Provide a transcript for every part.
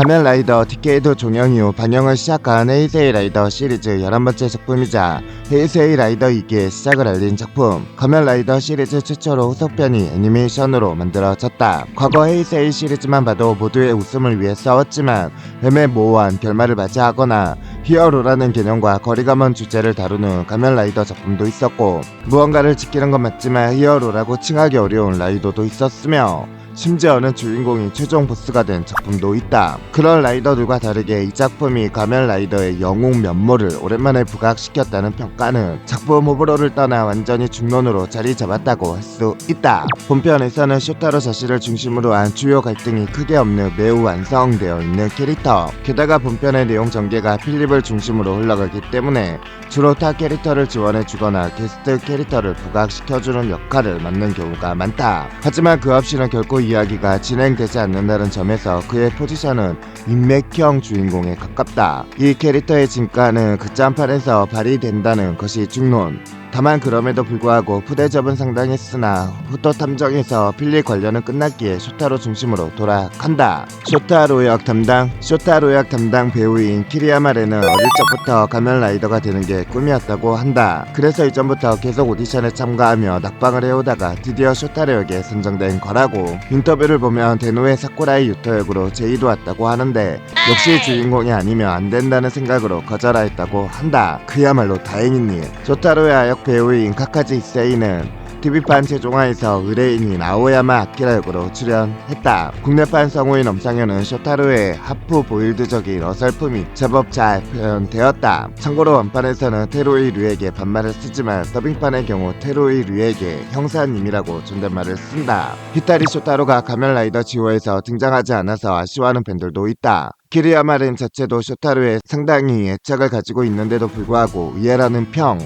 仮面라이더 디케이드 종영 이후 방영을 시작한 헤이세이 라이더 시리즈 11번째 작품이자 헤이세이 라이더 2기의 시작을 알린 작품.仮面라이더 시리즈 최초로 후속편이 애니메이션으로 만들어졌다. 과거 헤이세이 시리즈만 봐도 모두의 웃음을 위해 싸웠지만 애매모호한 결말을 맞이하거나 히어로라는 개념과 거리가 먼 주제를 다루는仮面라이더 작품도 있었고, 무언가를 지키는 건 맞지만 히어로라고 칭하기 어려운 라이더도 있었으며, 심지어는 주인공이 최종 보스가 된 작품도 있다. 그런 라이더들과 다르게 이 작품이仮面라이더의 영웅 면모를 오랜만에 부각시켰다는 평가는 작품 호불호를 떠나 완전히 중론으로 자리 잡았다고 할 수 있다. 본편에서는 쇼타로 자신을 중심으로 한 주요 갈등이 크게 없는 매우 완성되어 있는 캐릭터, 게다가 본편의 내용 전개가 필립을 중심으로 흘러가기 때문에 주로 타 캐릭터를 지원해주거나 게스트 캐릭터를 부각시켜주는 역할을 맡는 경우가 많다. 하지만 그 없이는 결코 이야기가 진행되지 않는다는 점에서 그의 포지션은 인맥형 주인공에 가깝다. 이 캐릭터의 진가는 극장판에서 발휘된다는 것이 중론. 다만 그럼에도 불구하고 푸대접은 상당했으나 후토 탐정에서 필립 관련은 끝났기에 쇼타로 중심으로 돌아간다. 쇼타로 역 담당 배우인 키리야마레는 어릴 적부터仮面라이더가 되는 게 꿈이었다고 한다. 그래서 이전부터 계속 오디션에 참가하며 낙방을 해오다가 드디어 쇼타로 역에 선정된 거라고. 인터뷰를 보면 데노의 사쿠라이 유토 역으로 제의도 왔다고 하는데 역시 주인공이 아니면 안 된다는 생각으로 거절하였다고 한다. 그야말로 다행인 일. 쇼타로야 역 배우인 카카지 이세이는 TV판 최종화에서 의뢰인인 아오야마 아키라 역으로 출연했다. 국내판 성우인 엄상현은 쇼타로의 하프 보일드적인 어설픔이 제법 잘 표현되었다. 참고로 원판에서는 테로이 류에게 반말을 쓰지만 더빙판의 경우 테로이 류에게 형사님이라고 존댓말을 쓴다. 히타리 쇼타로가仮面라이더 지호에서 등장하지 않아서 아쉬워하는 팬들도 있다. 키리야마렌 자체도 쇼타로에 상당히 애착을 가지고 있는데도 불구하고 이해라는 평,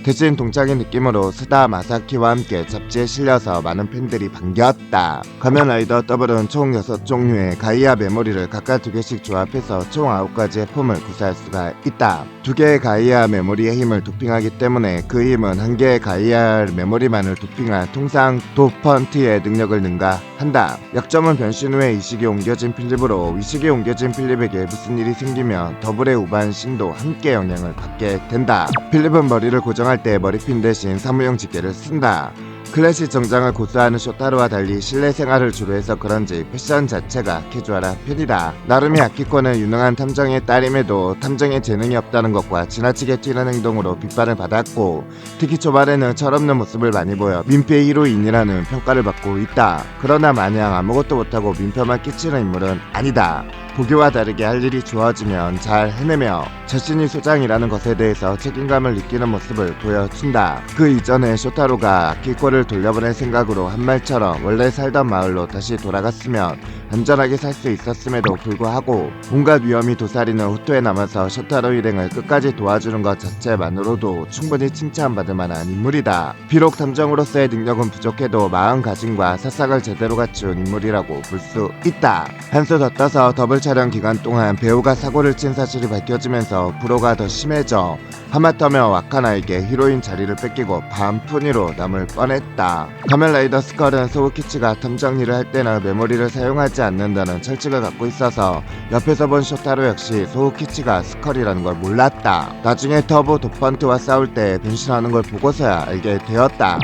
대신 동창의 느낌으로 스다 마사키와 함께 잡지에 실려서 많은 팬들이 반겼다.仮面라이더 더블은 총 6종류의 가이아 메모리를 각각 2개씩 조합해서 총 9가지의 폼을 구사할 수가 있다. 2개의 가이아 메모리의 힘을 도핑하기 때문에 그 힘은 1개의 가이아 메모리만을 도핑한 통상 도펀트의 능력을 능가한다. 약점은 변신 후에 이식이 옮겨진 필립으로, 이식이 옮겨진 필립에게 무슨 일이 생기면 더블의 우반신도 함께 영향을 받게 된다. 필립은 머리를 고정할 때 머리핀 대신 사무용 집게를 쓴다. 클래식 정장을 고수하는 쇼타로와 달리 실내 생활을 주로 해서 그런지 패션 자체가 캐주얼한 편이다. 나름의 아키코는 유능한 탐정의 딸임에도 탐정에 재능이 없다는 것과 지나치게 튀는 행동으로 빗발을 받았고, 특히 초반에는 철없는 모습을 많이 보여 민폐 히로인이라는 평가를 받고 있다. 그러나 마냥 아무것도 못하고 민폐만 끼치는 인물은 아니다. 보기와 다르게 할 일이 주어지면 잘 해내며 자신이 소장이라는 것에 대해서 책임감을 느끼는 모습을 보여준다. 그 이전에 쇼타로가 아키코를 돌려보낼 생각으로 한 말처럼 원래 살던 마을로 다시 돌아갔으면 안전하게 살 수 있었음에도 불구하고 온갖 위험이 도사리는 후토에 남아서 쇼타로 일행을 끝까지 도와주는 것 자체만으로도 충분히 칭찬받을 만한 인물이다. 비록 탐정으로서의 능력은 부족해도 마음가짐과 사상을 제대로 갖춘 인물이라고 볼 수 있다. 한수 더 떠서 더블 촬영 기간 동안 배우가 사고를 친 사실이 밝혀지면서 불호가 더 심해져 하마터면 와카나에게 히로인 자리를 뺏기고 반푼이로 남을 뻔했다.仮面라이더 스컬은 소우키치가 탐정 일을 할 때는 메모리를 사용하지 않는다는 철칙을 갖고 있어서 옆에서 본 쇼타로 역시 소우키치가 스컬이라는 걸 몰랐다. 나중에 터보 도펀트와 싸울 때 변신하는 걸 보고서야 알게 되었다.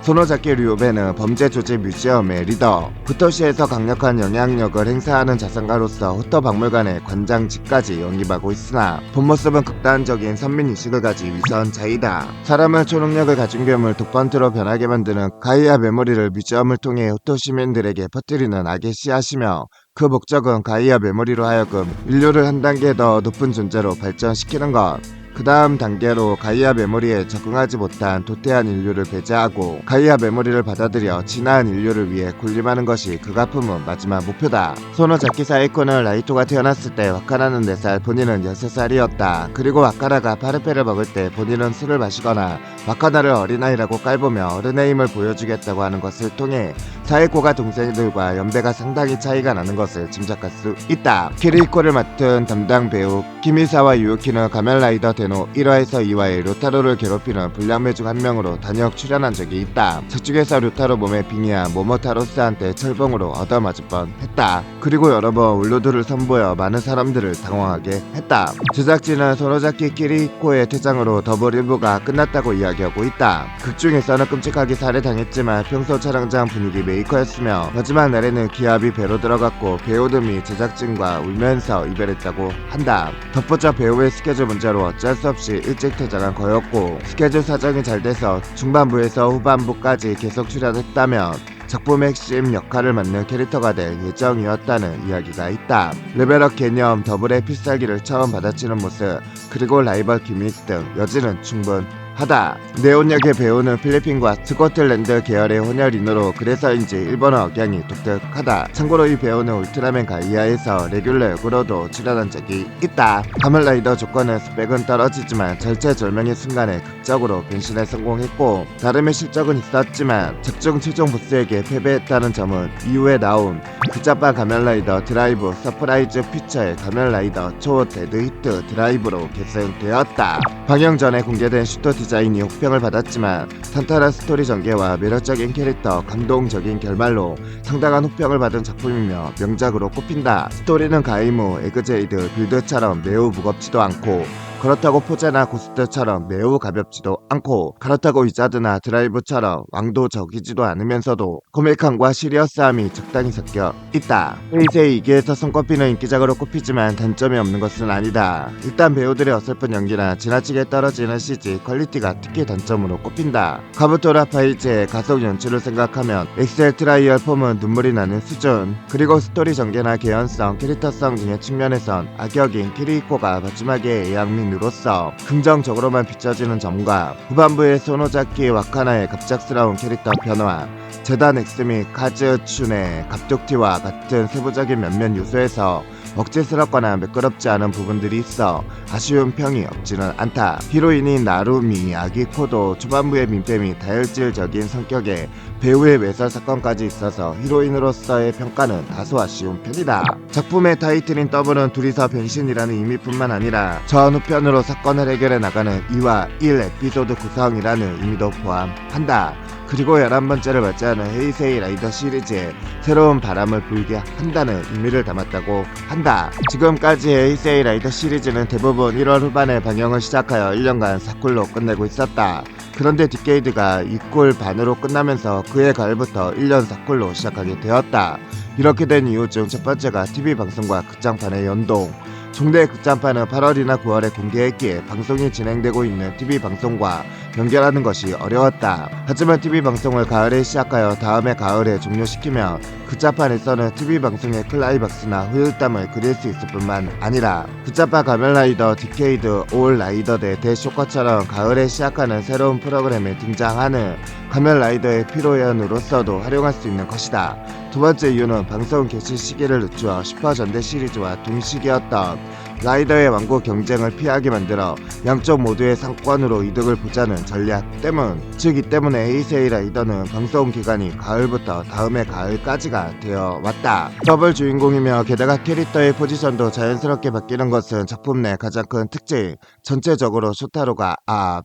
소노자키 류베는 범죄 조직 뮤지엄의 리더, 후토시에서 강력한 영향력을 행사하는 자산가로서 후토 박물관의 관장직까지 영입하고 있으나 본 모습은 극단적인 선민의식을 가진 위선자이다. 사람을 초능력을 가진 괴물 도펀트로 변하게 만드는 가이아 메모리를 뮤지엄을 통해 후토 시민들에게 퍼뜨리는 악의 씨앗이며, 그 목적은 가이아 메모리로 하여금 인류를 한 단계 더 높은 존재로 발전시키는 것. 그 다음 단계로 가이아 메모리에 적응하지 못한 도태한 인류를 배제하고 가이아 메모리를 받아들여 진화한 인류를 위해 군림하는 것이 그가 품은 마지막 목표다. 소노자키 사이코는 라이토가 태어났을 때 와카나는 4살, 본인은 6살이었다. 그리고 와카나가 파르페를 먹을 때 본인은 술을 마시거나 와카나를 어린아이라고 깔보며 어른의 힘을 보여주겠다고 하는 것을 통해 사이코가 동생들과 연배가 상당히 차이가 나는 것을 짐작할 수 있다. 키리코를 맡은 담당 배우 키미사와 유우키는 가면라이더 데노 1화에서 2화에 료타로를 괴롭히는 불량배 중 한 명으로 단역 출연한 적이 있다. 작중에서 료타로 몸에 빙의한 모모타로스한테 철봉으로 얻어맞을 뻔했다. 그리고 여러 번 울루드를 선보여 많은 사람들을 당황하게 했다. 제작진은 소노자키 키리코의 퇴장으로 더블 1부가 끝났다고 이야기하고 있다. 극중에서는 끔찍하게 살해당했지만 평소 촬영장 분위기 메이커였으며 마지막 날에는 기합이 배로 들어갔고 배우들 및 제작진과 울면서 이별했다고 한다. 덧붙여 배우의 스케줄 문제로 어쩔 수 없이 일찍 퇴장한 거였고 스케줄 사정이 잘 돼서 중반부에서 후반부까지 계속 출연했다면 작품의 핵심 역할을 맡는 캐릭터가 될 예정이었다는 이야기가 있다. 레벨업 개념, 더블의 필살기를 처음 받아치는 모습, 그리고 라이벌 기믹 등 여지는 충분하다. 네온역의 배우는 필리핀과 스코틀랜드 계열의 혼혈인으로 그래서인지 일본어 억양이 독특하다. 참고로 이 배우는 울트라맨 가이아에서 레귤러 역으로도 출연한 적이 있다. 가면라이더 조건은 스펙은 떨어지지만 절체절명의 순간에 극적으로 변신에 성공했고 나름의 실적은 있었지만 작중 최종 보스에게 패배했다는 점은 이후에 나온 붙잡아 가면라이더 드라이브 서프라이즈 피처의 가면라이더 초 데드히트 드라이브로 계승되었다. 방영 전에 공개된 슈터 디자인이 혹평을 받았지만 탄탄한 스토리 전개와 매력적인 캐릭터, 감동적인 결말로 상당한 혹평을 받은 작품이며 명작으로 꼽힌다. 스토리는 가이무, 에그제이드, 빌드처럼 매우 무겁지도 않고 그렇다고 포제나 고스트처럼 매우 가볍지도 않고 그렇다고 위자드나 드라이브처럼 왕도적이지도 않으면서도 코믹함과 시리어스함이 적당히 섞여 있다. 헤이세이 2기에서 손꼽히는 인기작으로 꼽히지만 단점이 없는 것은 아니다. 일단 배우들의 어설픈 연기나 지나치게 떨어지는 CG 퀄리티가 특히 단점으로 꼽힌다. 카부토라 파이즈의 가속 연출을 생각하면 엑셀 트라이얼 폼은 눈물이 나는 수준, 그리고 스토리 전개나 개연성, 캐릭터성 등의 측면에선 악역인 키리코가 마지막에 예약민으로서 긍정적으로만 비춰지는 점과 후반부의 소노자키 와카나의 갑작스러운 캐릭터 변화, 재단 엑스 및 카즈춘의 갑툭튀와 같은 세부적인 몇몇 요소에서 억지스럽거나 매끄럽지 않은 부분들이 있어 아쉬운 평이 없지는 않다. 히로인인 나루미 아기코도 초반부의 민폐 및 다혈질적인 성격에 배우의 외설 사건까지 있어서 히로인으로서의 평가는 다소 아쉬운 편이다. 작품의 타이틀인 더블은 둘이서 변신이라는 의미뿐만 아니라 전후편으로 사건을 해결해 나가는 2와 1 에피소드 구성이라는 의미도 포함한다. 그리고 11번째를 맞이하는 헤이세이 라이더 시리즈에 새로운 바람을 불게 한다는 의미를 담았다고 한다. 지금까지 헤이세이 라이더 시리즈는 대부분 1월 후반에 방영을 시작하여 1년간 4쿨로 끝내고 있었다. 그런데 디케이드가 2쿨 반으로 끝나면서 그해 가을부터 1년 4쿨로 시작하게 되었다. 이렇게 된 이유 중 첫 번째가 TV 방송과 극장판의 연동. 종대 극장판은 8월이나 9월에 공개했기에 방송이 진행되고 있는 TV 방송과 연결하는 것이 어려웠다. 하지만 TV 방송을 가을에 시작하여 다음해 가을에 종료시키면 극장판에서는 TV 방송의 클라이박스나 후일담을 그릴 수 있을 뿐만 아니라 극장판 가면라이더 디케이드 올 라이더 대 대쇼커처럼 가을에 시작하는 새로운 프로그램에 등장하는 가면라이더의 피로연으로서도 활용할 수 있는 것이다. 두 번째 이유는 방송 개시 시기를 늦추어 슈퍼전대 시리즈와 동시기였던 라이더의 왕국 경쟁을 피하게 만들어 양쪽 모두의 상권으로 이득을 보자는 전략 때문. 즉 이 때문에 헤이세이 라이더는 방송 기간이 가을부터 다음해 가을까지가 되어 왔다. 더블 주인공이며 게다가 캐릭터의 포지션도 자연스럽게 바뀌는 것은 작품 내 가장 큰 특징. 전체적으로 쇼타로가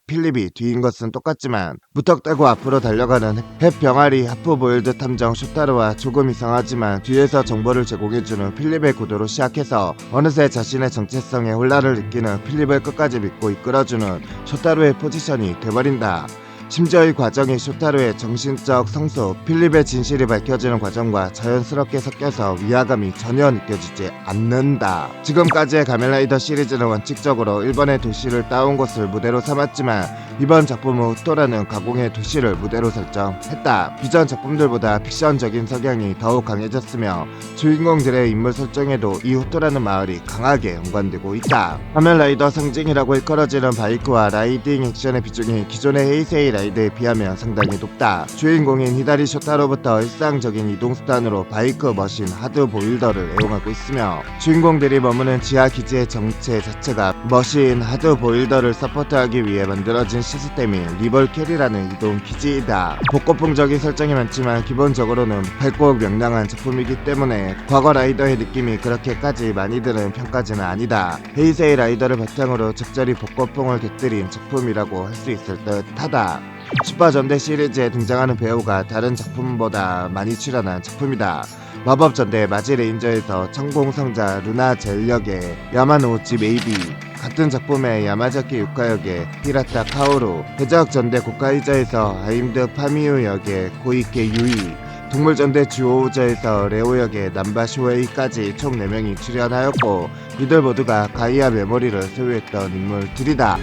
필립이 뒤인 것은 똑같지만 무턱대고 앞으로 달려가는 햇병아리 하프보일드 탐정 쇼타로와 조금 이상하지만 뒤에서 정보를 제공해주는 필립의 구도로 시작해서 어느새 자신의 정체성에 혼란을 느끼는 필립을 끝까지 믿고 이끌어주는 쇼타로의 포지션이 돼버린다. 심지어 이 과정이 쇼타로의 정신적 성숙, 필립의 진실이 밝혀지는 과정과 자연스럽게 섞여서 위화감이 전혀 느껴지지 않는다. 지금까지의 가면라이더 시리즈는 원칙적으로 일본의 도시를 따온 곳을 무대로 삼았지만 이번 작품은 후토라는 가공의 도시를 무대로 설정했다. 비전 작품들보다 픽션적인 성향이 더욱 강해졌으며 주인공들의 인물 설정에도 이 후토라는 마을이 강하게 연관되고 있다. 가면라이더 상징이라고 일컬어지는 바이크와 라이딩 액션의 비중이 기존의 헤이세이 라이드에 비하면 상당히 높다. 주인공인 히다리 쇼타로부터 일상적인 이동수단으로 바이크, 머신, 하드 보일더를 애용하고 있으며 주인공들이 머무는 지하 기지의 정체 자체가 머신, 하드 보일더를 서포트하기 위해 만들어진 시스템인 리벌 캐리라는 이동 기지이다. 복고풍적인 설정이 많지만 기본적으로는 밝고 명랑한 작품이기 때문에 과거 라이더의 느낌이 그렇게까지 많이드는 편까지는 아니다. 헤이세이 라이더를 바탕으로 적절히 복고풍을 곁들인 작품이라고 할 수 있을 듯하다. 슈퍼전대 시리즈에 등장하는 배우가 다른 작품보다 많이 출연한 작품이다. 마법전대 마지레인저에서 천공성자 루나 젤 역의 야마노우치 메이비, 같은 작품의 야마자키 유카 역의 히라타 카오루, 해적전대 고카이저에서 아임드 파미유 역의 고이케 유이, 동물전대 주오우저에서 레오 역의 남바 쇼웨이까지 총 4명이 출연하였고 이들 모두가 가이아 메모리를 소유했던 인물들이다.